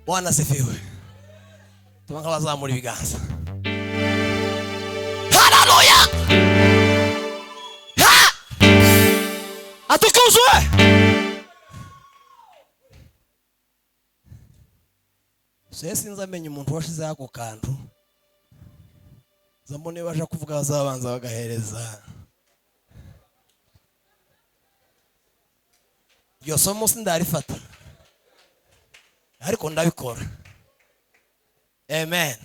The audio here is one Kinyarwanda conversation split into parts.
Bwana asifiwe. Tumanga bazamura ibiganza. Haleluya. Ha! Atukuzwe. Sinzi amenya umuntu washize ako kantu. Zamone baje kuvuga bazabanza bagahereza. Yo somo sindarifata. Ariko ndabikora. Amen.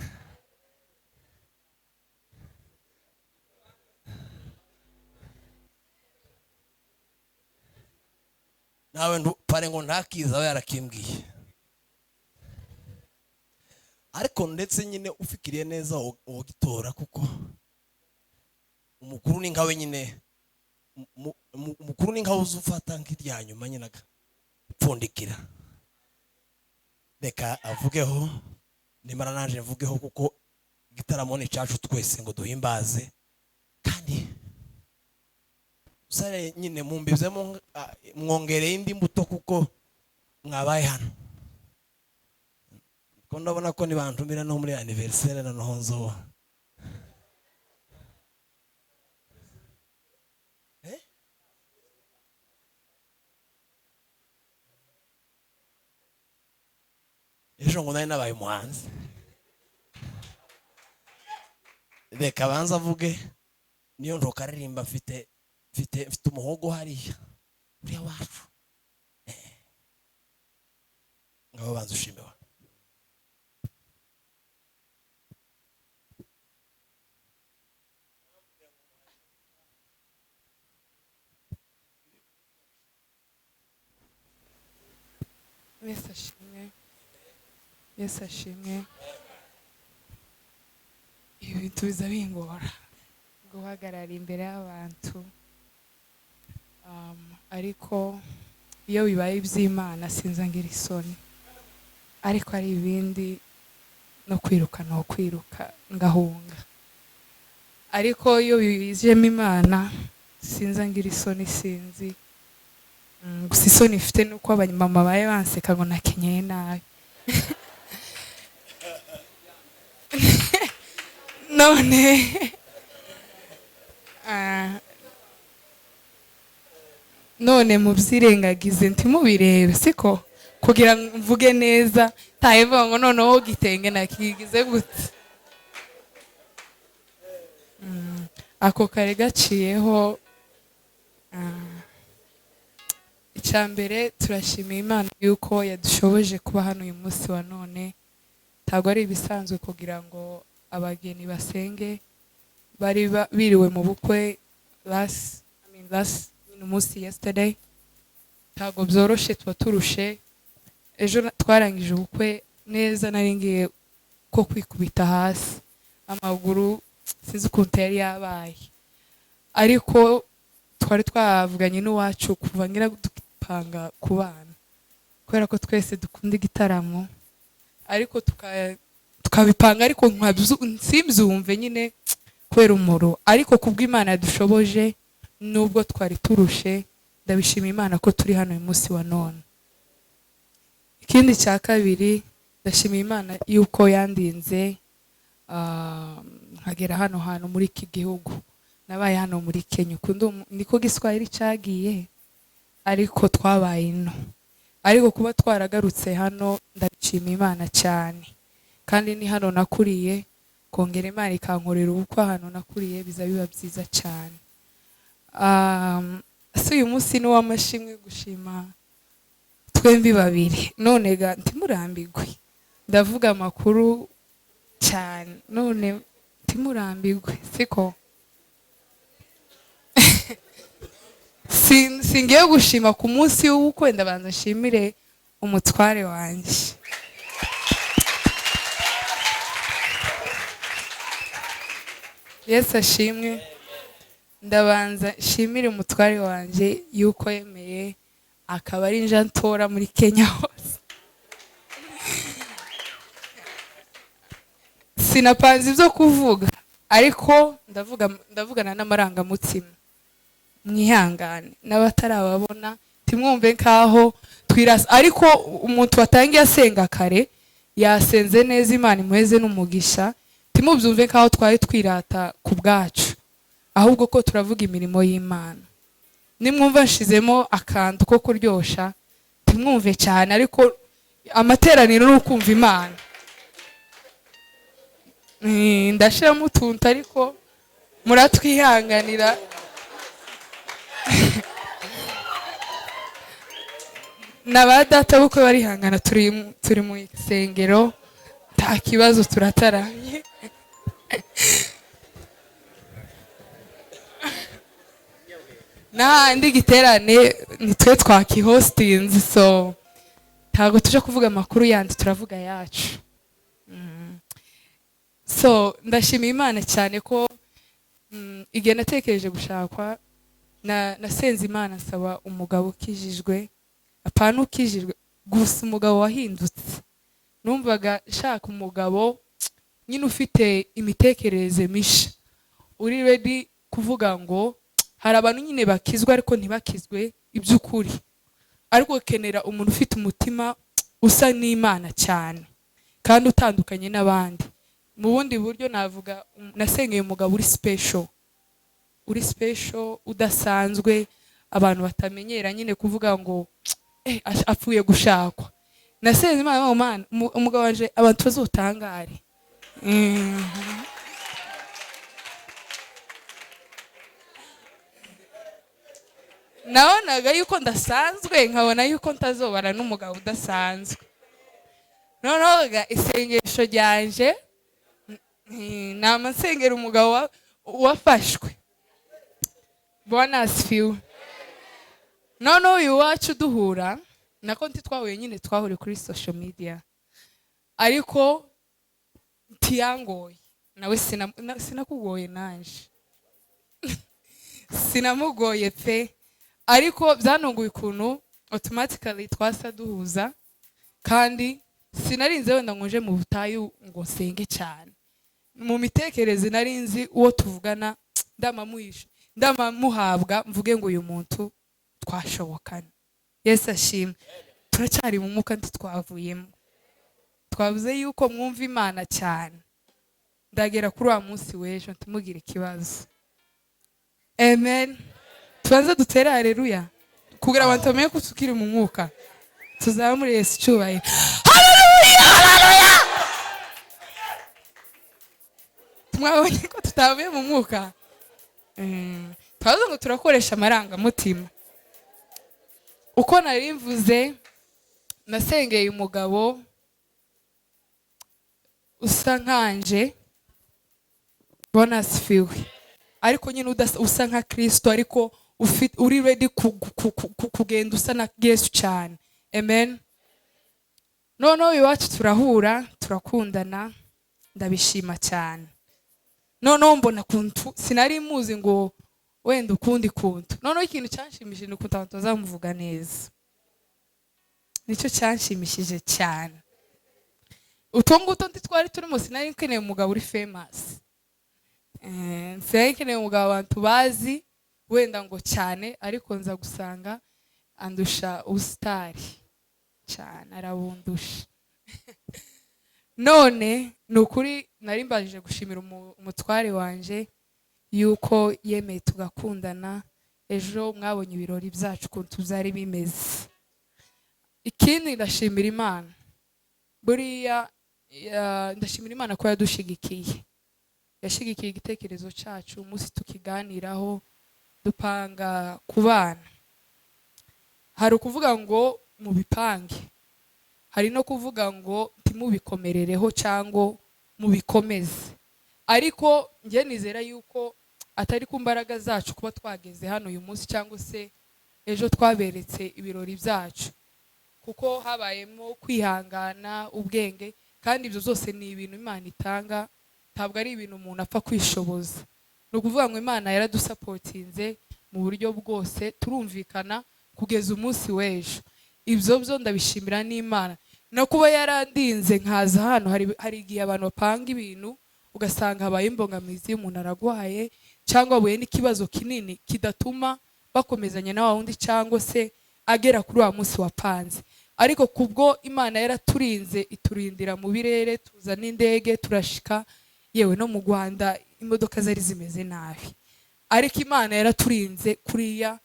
Nawe pare ngo ntakiza we yarakimbwiye. Ariko ndetse nyine ufikiriye neza ugitora kuko umukuru ni nkawe nyine umukuru ni nkawe uzufata nk'irya nyuma nyine agapfundikira. Reka avugeho nimara naje mvugeho kuko igitaramo ni cyacu twese ngo duhimbaze kandi usare nyine mumbizemo mwongereye indi mbuto kuko mwabaye hano. Ko ndabona ko nibantumira no muri anniversaire na nonzo. Ejo ngo nari nabaye umuhanzi. Reka banza avuge niyo ndoka aririmba mfite umuhogo hariya uriya wacu. Ngabo banza ushime wa. Yesu ashimwe. Ibintu biza bingora guhagarara imbere y'abantu, ariko iyo bibaye iby'Imana sinza ngira isoni, ariko ari ibindi no kwiruka ngahunga, ariko iyo bijemo Imana sinza ngira isoni. Sinzi gusa isoni ifite nuko abanyamama baye banseka ngo nakenyeye nabi. none mubyirengagize ntimubirebe siko kugira mvuge neza tayivuga ngo noneho gitenge nakigize gute. Ako kare gaciyeho. Icyambere turashimiye Imana yuko yadushoboje kuba hano uyu munsi wa none. Ntabwo ari ibisanzwe kugira ngo abageni basenge bari biriwe mu bukwe last umunsi yesterday. Ntabwo byoroshe, tuba turushe. Ejo twarangije ubukwe neza, nari ngiye ko kwikubita hasi, amaguru sinzi ukuntu yari yabaye, ariko twari twavuganye n'uwacu kuva ngira dupanga ku bana kubera ko twese dukunda igitaramo, ariko tukabipanga ariko nsimbyumve nyine kubera umuro, ariko kubw'Imana yadushoboje nubwo twari turushe. Ndabishima Imana ko turi hano uyu munsi wa none. Ikindi cya kabiri, ndashima Imana yuko yandinze nkagera hano hantu muri iki gihugu. Nabaye hano muri Kenya, niko Giswahili cyagiye, ariko twabaye ino, ariko kuba twaragarutse hano ndabishima Imana cyane. Kandi ni hano nakuriye, kongera Imana ikankorera ubukwe hano nakuriye biza biba byiza cyane. Si uyu munsi ni w'amashimwe gushima twembi babiri. None ga ntimurambigwe, ndavuga amakuru cyane, none ntimurambigwe siko. Singiye gushima ku munsi w'ubukwe, ndabanza nshimire umutware wanjye. Yesu ashimwe. Ndabanza nshimire umutware wanjye yuko yemeye akaba ari nje ntora muri Kenya hose. Sinapanze ibyo kuvuga, ariko ndavugana n'amarangamutima. Mwihangane n'abatarababona timwumve nkaho twirasa, ariko umuntu watangiye asenga kare yasenze neza, Imana imuheze n'umugisha. Timubyumve kaho twari twirata ku bwacu, ahubwo ko turavuga imirimo y'Imana. Nimwumva nshizemo akantu ko kuryosha, timwumve cyane, ariko amateraniro ni ukumva Imana. Ndashiramo utuntu ariko muratwihanganira. Nabadata bukwe barihangana, turi mu isengero, nta kibazo, turataramye. N'ahandi giterane nitwe twakihostinze, so ntabwo tuje kuvuga amakuru yandi, turavuga yacu. So ndashima Imana cyane ko igihe natekereje gushakwa nasenze Imana nsaba umugabo ukijijwe, apana ukijijwe gusa, umugabo wahindutse. Numvaga shaka umugabo nyine ufite imitekerereze misha, uri ready kuvuga ngo hari abantu nyine bakizwa ariko ntibakizwe iby'ukuri, ariko ukenera umuntu ufite umutima usa n'Imana cyane kandi utandukanye n'abandi. Mu bundi buryo navuga nasengeye umugabo uri special, udasanzwe, abantu batamenyera nyine kuvuga ngo apfuye gushakwa. Nasenze Imana, umugabo wanje abantu bazotangare. Nabonaga yuko ndasanzwe, nkabona yuko ntazobara n'umugabo udasanzwe. Noneho isengesho ryanje namasengera umugabo wafashwe. Bwana asifiwe. Noneho uyu wacu duhura, nako ntitwahuye nyine, twahure kuri social media, ariko ntiyangoye. Nawe sinakugoye nanje. Sinamugoye pe, ariko byanunguye ukuntu automatically twasa duhuza, kandi sinarinze wenda ngonje mu butayu ngo senge cyane. Mu mitekerereze narinzi uwo tuvugana ndamamuhabwa, mvuge ngo uyu muntu twashobokana. Yesu ashimwe. Turacyari mu mwuka ntitwavuyemo. Twavuze yuko mwumva Imana cyane. Ndagera kuri wa munsi w'ejo ntimugire ikibazo. Amen. Tubanze dutere haleluya kugira abantu bamenye ko tukiri mu mwuka. Tuzamure Yesu cyubahiro. Haleluya, haleluya. Mwabonye ko tutavuye mu mwuka. Twavuze ngo turakoresha amarangamutima. Uko nari mvuze, nasengeye umugabo usa nkanje, Bwana asifiwe, ariko nyine usa nka Kristo, ariko uri ready kugenda usa na Yesu cyane. Amen. Noneho iwacu turahura, turakundana, ndabishima cyane. Noneho mbona kuntu sinari muzi ngo wenda ukundi kuntu. Noneho ikintu cyanshimishije ni uko tazamuvuga neza. Nicyo cyanshimishije cyane. Utonguto ntitwari turimo, sinari nkeneye umugabo uri famous. Sinari nkeneye umugabo abantu bazi wenda ngo cyane, ariko nza gusanga andusha ubustari cyane, arabundusha. None nukuri nari mbajije gushimira umutware wanje yuko yemeye tugakundana. Ejo mwabonye ibirori byacu kuntu byari bimeze. Ikindi ndashimira Imana, buriya ndashimira Imana ko yadushigikiye. Yashigikiye igitekerezo cyacu, umunsi tukiganiraho dupanga kubana. Hari ukuvuga ngo mu bipange, hari no kuvuga ngo ntimubikomerereho cyangwa mubikomeze. Ariko ngiye nizera yuko atari ku mbaraga zacu kuba twageze hano uyu munsi, cyangwa se ejo twaberetse ibirori byacu, kuko habayemo kwihangana, ubwenge, kandi ibyo zose ni ibintu Imana itanga, ntabwo ari ibintu umuntu apfa kwishoboza. Ni ukuvuga ngo Imana yaradusapotinze mu buryo bwose, turumvikana kugeza umunsi w'ejo. Ibyo byo ndabishimira n'Imana. No kuba yarandinze nkaza hano, hari igihe abantu bapanga ibintu ugasanga habaye imbogamizi, umuntu aragwaye cyangwa abuye n'ikibazo kinini kidatuma bakomezanya na wundi cyangwa se agera kuri wa munsi wapanze. ariko kubwo Imana yaraturinze iturindira mu birere, tuza n'indege turashika, yewe no mu Rwanda imodoka zari zimeze nabi, ariko Imana yaraturinze kuriya.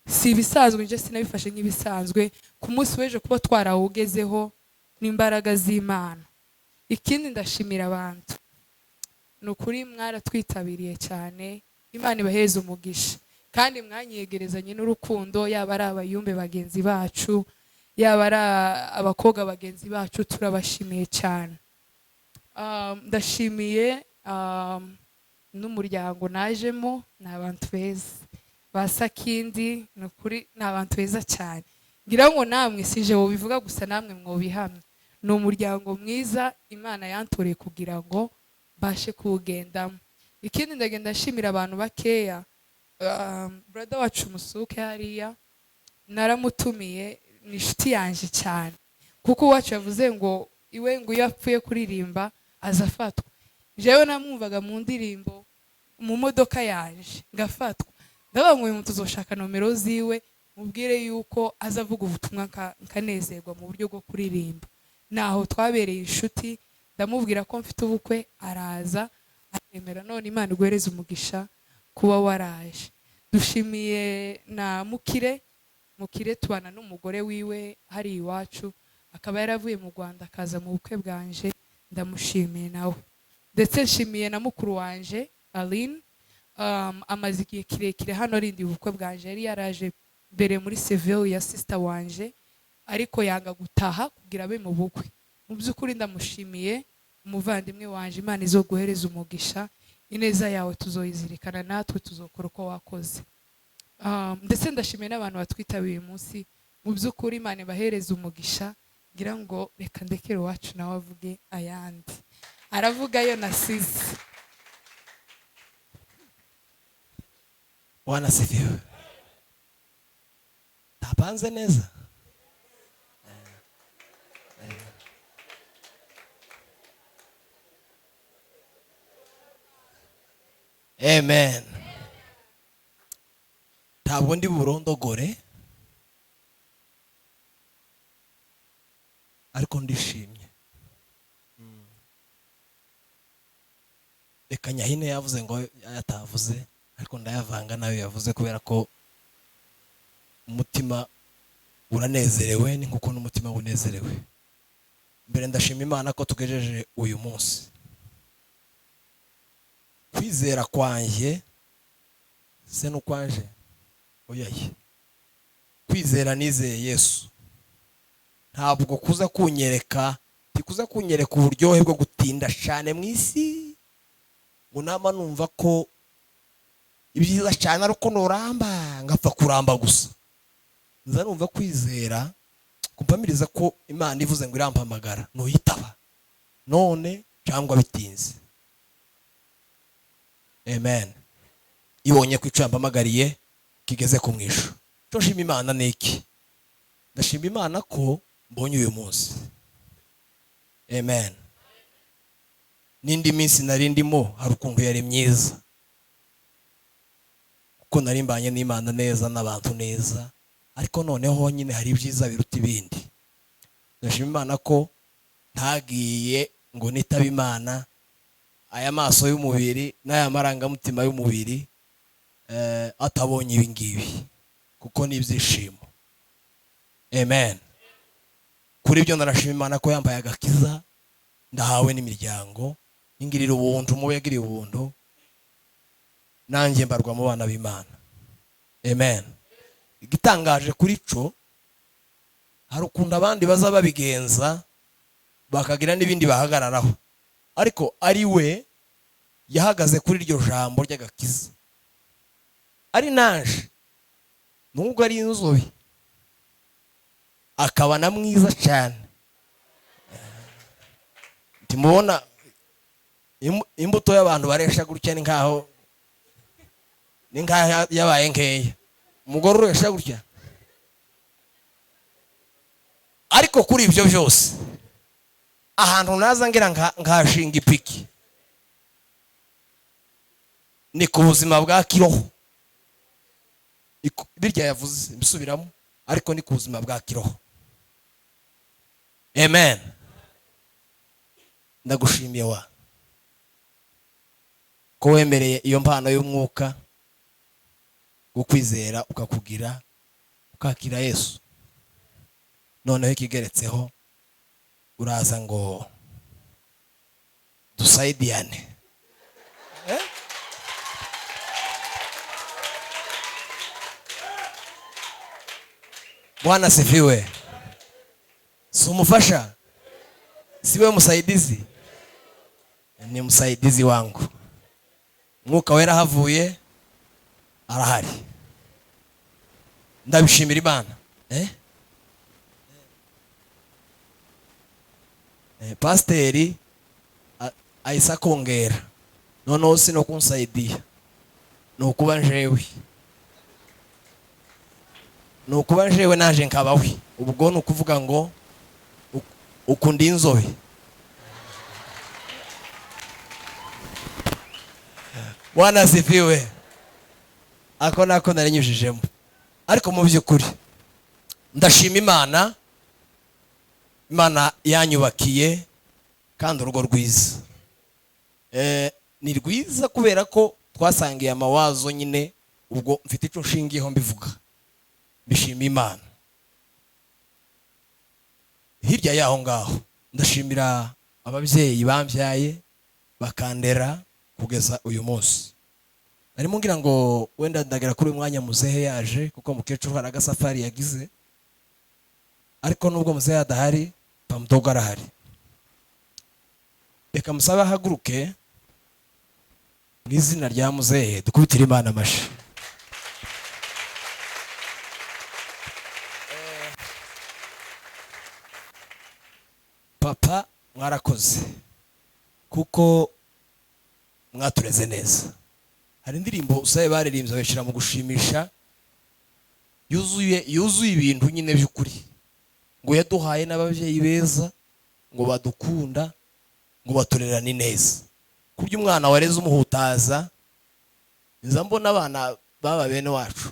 Si ibisanzwe, nje sinabifashe nk'ibisanzwe, ku munsi w'ejo kuba twarawugezeho n'imbaraga z'Imana. Ikindi ndashimira abantu, ni ukuri mwaratwitabiriye cyane, Imana ibaheze umugisha, kandi mwanyegerezanye n'urukundo, yaba ari abayumbe bagenzi bacu, yaba ari abakobwa bagenzi bacu, turabashimiye cyane. Ndashimiye n'umuryango najemo, ni abantu beza, basakindi, ni ukuri ni abantu beza cyane, ngira ngo namwe sije wo bivuga gusa, namwe mwobihamya, ni umuryango mwiza Imana yantoreye kugira ngo bashe kuwugendamo. Ikindi ndagenda nshimira abantu bakeya, brother wacu Musuke hariya naramutumiye, ni inshuti yanje cyane, kuko uwacu yavuze ngo iwe ngo iyo apfuye kuririmba azafatwa. Jewe namwumvaga mu ndirimbo mu modoka yanje ngafatwa, ndavuga ngo uyu muntu tuzoshaka nomero ziwe, mubwire yuko azavuga ubutumwa nkanezerwa mu buryo bwo kuririmba. Naho twabereye inshuti, ndamubwira ko mfite ubukwe, araza aremera. None Imana iguhereze umugisha kuba waraje. Dushimiye na Mukire tubana n'umugore wiwe hari iwacu, akaba yaravuye mu Rwanda akaza mu bukwe bwanje, ndamushimiye nawe. Ndetse nshimiye na mukuru wanje Aline, amaze igihe kirekire hano rindi ubukwe bwanje, yari yaraje mbere muri Seville ya sister wanje, ariko yanga gutaha kugira abe mu bukwe. Mu by'ukuri ndamushimiye umuvandimwe wanje, Imana izoguhereza umugisha, ineza yawe tuzoyizirikana, natwe tuzokora uko wakoze. Ndetse ndashimiye n'abantu batwitabiye uyu munsi, mu by'ukuri Imana ibahereza umugisha, ngira ngo reka ndekere wacu nawe avuge ayandi, aravuga yo nasize. Wanasifiwe. Tapanze neza. Amen. Ntabwo ndi burondogore, ariko ndishimye. Reka Nyahine yavuze ngo yatavuze, ariko ndayavanga nayo yavuze, kubera ko umutima uranezerewe, ni nkuko n'umutima unezerewe. Mbere ndashima Imana ko tugejeje uyu munsi. Kwizera kwanjye se n'ukwanje oyaye, kwizera nizeye Yesu ntabwo kuza kunyereka, tikuza kunyereka uburyohe bwo gutinda cyane mu isi, ngo nama numva ko ibyiza cyane ariko noramba ngapfa kuramba gusa. Nza numva kwizera kumpamiriza ko Imana ivuze ngo irampamagara nuyitaba none cyangwa bitinze. Amen. Ibonye ko icyampamagariye kigeze ku mwisho. Cyo nshima Imana niki? Ndashima Imana ko mbonye uyu munsi. Amen. Nindi minsi nari ndimo hari ukuntu yari myiza, kuko nari mbanye n'Imana neza n'abantu neza, ariko noneho nyine hari ibyiza biruta ibindi. Ndashima Imana ko ntagiye ngo nitaba Imana aya maso y'umubiri n'aya marangamutima y'umubiri atabonye ibi ngibi, kuko ni ibyishimo. Amen. Kuri ibyo ndarashima Imana ko yambaye agakiza, ndahawe n'imiryango, ingirira ubuntu mu yagiriye ubuntu, nanjye mbarwa mu bana b'Imana. Amen. Igitangaje kuri cyo, hari ukunda abandi baza babigenza bakagira n'ibindi bahagararaho, ariko ari we yahagaze kuri iryo jambo ry'agakiza. Ari naje nubwo ari inzobe, akaba na mwiza cyane. Timubona imbuto y'abantu baresha gutya, ni nkaho yabaye nkeya. Umugore uresha gutya, ariko kuri ibyo byose ahantu naza ngira nkashinga ipiki ni ku buzima bwa kiroho. Birya yavuze mbisubiramo, ariko ni ku buzima bwa kiroho. amen. Ndagushimiye wa ko wemereye iyo mpano y'umwuka gukwizera ukakugira ukakira Yesu. Noneho ikigeretseho uraza ngo dusaidiane. Bwana sifiwe. Si umufasha, siwe msaidizi, ni msaidizi wangu. Mwuka wera havuye arahari. Ndabishimira Imana. Pasteri ahise kongera, noneho si no kunsaidia, ni ukuba njewe naje nkabawe. Ubwo ni ukuvuga ngo ukunda inzobe. Bwana asifiwe. Ako nako narinyujijemo, ariko mu by'ukuri ndashima Imana. Imana yanyubakiye kandi urugo rwiza. Ni rwiza kubera ko twasangiye amawazo nyine. Ubwo mfite icyo nshingiyeho mbivuga, bishima Imana. Hirya yaho ngaho ndashimira ababyeyi bambyaye bakandera kugeza uyu munsi. Narimo ngira ngo wenda ndagera kuri uyu mwanya muzehe yaje, kuko mukecuru hari agasafari yagize, ariko nubwo muzehe adahari pamudogo arahari. Reka musabe ahaguruke mu izina rya muzehe dukubitire Imana amashi. Papa mwarakoze kuko mwatureze neza. Hari indirimbo usabe baririmbye bashira mu gushimisha, yuzuye ibintu nyine by'ukuri, ngo yaduhaye n'ababyeyi beza, ngo badukunda, ngo baturerane neza. Kurya umwana wareze umuhutaza, nza mbona abana baba bene wacu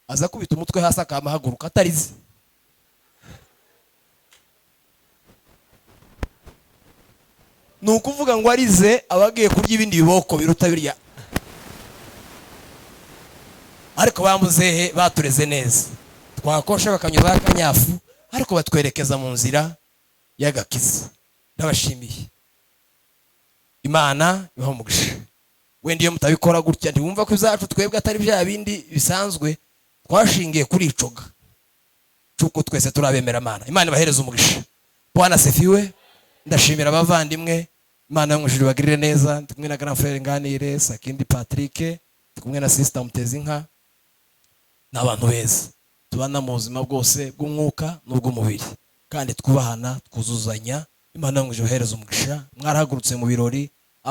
aza kubita umutwe hasi akamahaguruka atarize. Ni ukuvuga ngo arize abagiye kurya ibindi biboko biruta birya. Ariko bamuzehe batureze neza, twakosha bakanyuza akanyafu, ariko batwerekeza mu nzira y'agakiza. Ndabashimiye. Imana ibahe umugisha. Wenda iyo mutabikora gutya ntiwumva ko izacu twebwe atari bya bindi bisanzwe, twashingiye kuri icoga cyuko twese turabemera Imana. Imana ibahereze umugisha. Bwana asifiwe. Ndashimira abavandimwe, Imana yo mu ijuru bagirire neza. Ndi kumwe na Grand Frère Nganire, Sakindi Patrick, ndi kumwe na Sister Mutezinka, n'abantu beza tubana mu buzima bwose bw'umwuka n'ubw'umubiri, kandi twubahana twuzuzanya. Imana yo mu ijuru ibahereze umugisha. Mwarahagurutse mu birori